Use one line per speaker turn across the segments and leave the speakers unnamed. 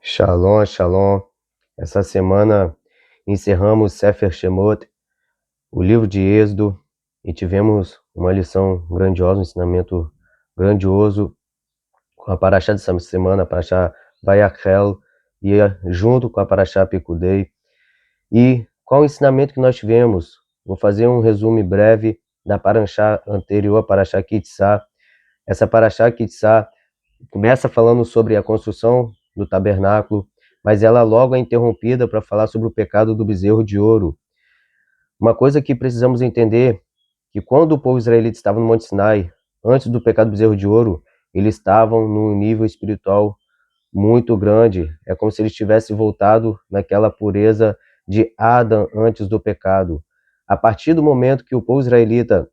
Shalom, shalom. Essa semana encerramos Sefer Shemot, o livro de Êxodo, e tivemos uma lição grandiosa, um ensinamento grandioso com a paraxá dessa semana, a paraxá Vayachel, e junto com a paraxá Pekudei. E qual o ensinamento que nós tivemos? Vou fazer um resumo breve da paraxá anterior, a paraxá Kitzá. Essa paraxá Kitzá começa falando sobre a construção do tabernáculo, mas ela logo é interrompida para falar sobre o pecado do bezerro de ouro. Uma coisa que precisamos entender, que quando o povo israelita estava no Monte Sinai, antes do pecado do bezerro de ouro, eles estavam num nível espiritual muito grande. É como se eles tivessem voltado naquela pureza de Adão antes do pecado. A partir do momento que o povo israelita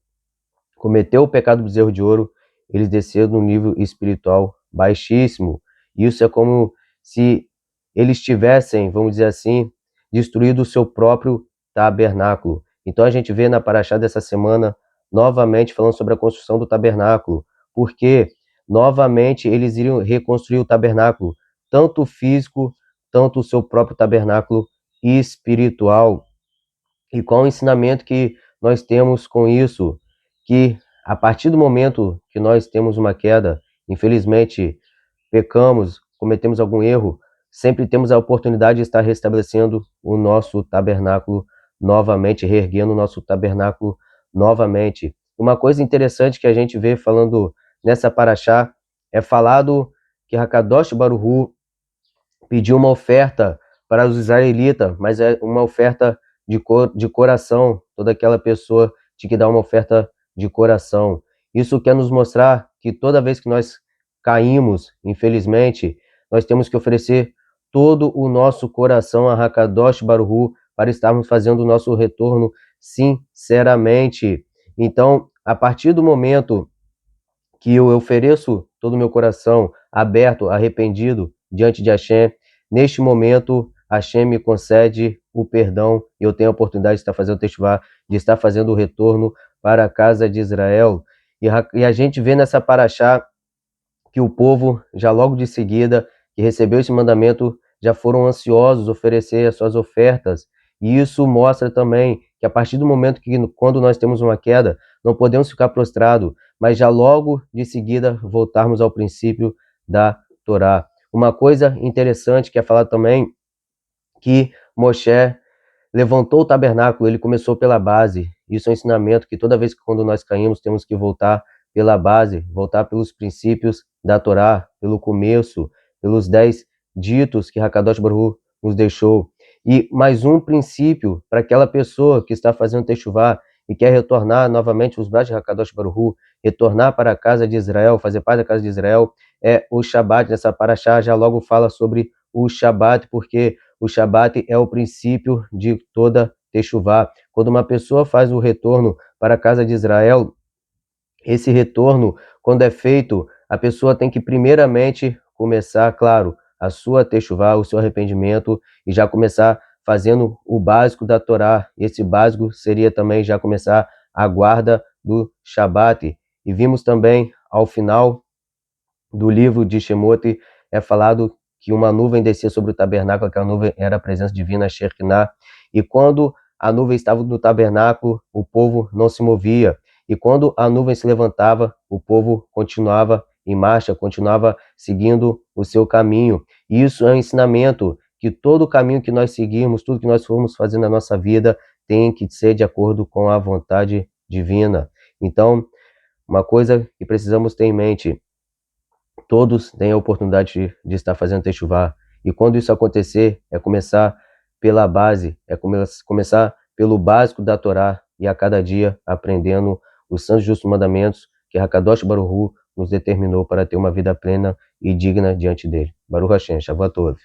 cometeu o pecado do bezerro de ouro, eles desceram num nível espiritual baixíssimo. Isso é como se eles tivessem, vamos dizer assim, destruído o seu próprio tabernáculo. Então a gente vê na paraxá dessa semana, novamente falando sobre a construção do tabernáculo, porque novamente eles iriam reconstruir o tabernáculo, tanto o físico, tanto o seu próprio tabernáculo espiritual. E qual o ensinamento que nós temos com isso? Que a partir do momento que nós temos uma queda, infelizmente pecamos, cometemos algum erro, sempre temos a oportunidade de estar restabelecendo o nosso tabernáculo novamente, reerguendo o nosso tabernáculo novamente. Uma coisa interessante que a gente vê falando nessa paraxá é falado que Hakadosh Baruch Hu pediu uma oferta para os israelitas, mas é uma oferta de coração. Toda aquela pessoa tinha que dar uma oferta de coração. Isso quer nos mostrar que toda vez que nós caímos, infelizmente, nós temos que oferecer todo o nosso coração a Hakadosh Baruch Hu para estarmos fazendo o nosso retorno sinceramente. Então, a partir do momento que eu ofereço todo o meu coração aberto, arrependido diante de Hashem, neste momento Hashem me concede o perdão e eu tenho a oportunidade de estar fazendo o teshuvá, de estar fazendo o retorno para a casa de Israel. E a gente vê nessa paraxá que o povo, já logo de seguida, que recebeu esse mandamento, já foram ansiosos oferecer as suas ofertas. E isso mostra também que a partir do momento que, quando nós temos uma queda, não podemos ficar prostrados, mas já logo de seguida voltarmos ao princípio da Torá. Uma coisa interessante que é falar também, que Moshe levantou o tabernáculo, ele começou pela base. Isso é um ensinamento que toda vez que quando nós caímos, temos que voltar pela base, voltar pelos princípios da Torá, pelo começo, pelos 10 ditos que Hakadosh Baruch Hu nos deixou. E mais um princípio para aquela pessoa que está fazendo teshuvá e quer retornar novamente os braços de Hakadosh Baruch Hu, retornar para a casa de Israel, fazer parte da casa de Israel, é o Shabat. Nessa paraxá já logo fala sobre o Shabat, porque o Shabat é o princípio de toda teshuvá. Quando uma pessoa faz o retorno para a casa de Israel, esse retorno, quando é feito, a pessoa tem que primeiramente começar, claro, a sua teshuvá, o seu arrependimento, e já começar fazendo o básico da Torá. Esse básico seria também já começar a guarda do Shabat. E vimos também, ao final do livro de Shemot, é falado que uma nuvem descia sobre o tabernáculo, aquela nuvem era a presença divina, Shekinah, e quando a nuvem estava no tabernáculo, o povo não se movia, e quando a nuvem se levantava, o povo continuava em marcha, continuava seguindo o seu caminho. E isso é um ensinamento, que todo o caminho que nós seguirmos, tudo que nós formos fazer na nossa vida, tem que ser de acordo com a vontade divina. Então, uma coisa que precisamos ter em mente: todos têm a oportunidade de estar fazendo teshuvá. E quando isso acontecer, é começar pela base, é começar pelo básico da Torá, e a cada dia aprendendo os santos justos mandamentos que Hakadosh Baruch Hu nos determinou para ter uma vida plena e digna diante dele. Baruch Hashem, Shavuot Tov.